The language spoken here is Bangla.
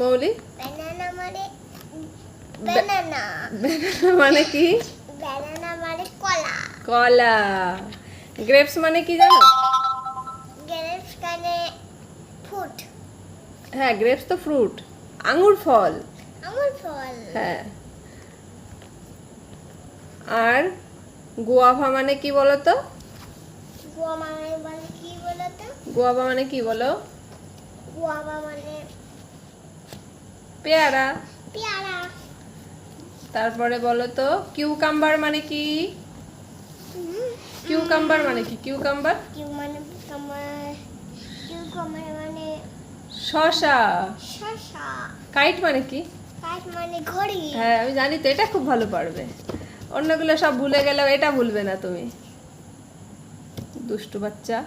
মৌলি? ব্যানানা মানে ব্যানানা মানে কি? ব্যানানা মানে কলা। কলা। গ্রেপস মানে কি জানো? গ্রেপস মানে ফ্রুট। হ্যাঁ, গ্রেপস তো ফ্রুট, আঙ্গুর ফল। আঙুর ফল। হ্যাঁ। আর গুয়াভা মানে কি বলো তো? গুয়াভা মানে কি বলো তো? গুয়াভা মানে কি বলো? গুয়াভা মানে পেয়ারা। পেয়ারা। তারপরে বলো তো কিউকাম্বার মানে কি? কিউকাম্বার মানে কি? কিউকাম্বার কিউ মানে কিউকাম্বার মানে শসা। শসা। কাইট মানে কি? কাঠ মানে ঘড়ি। হ্যাঁ, আমি জানি তো, এটা খুব ভালো পারবে। অন্যগুলো সব ভুলে গেলেও এটা ভুলবে না তুমি, দুষ্টু বাচ্চা।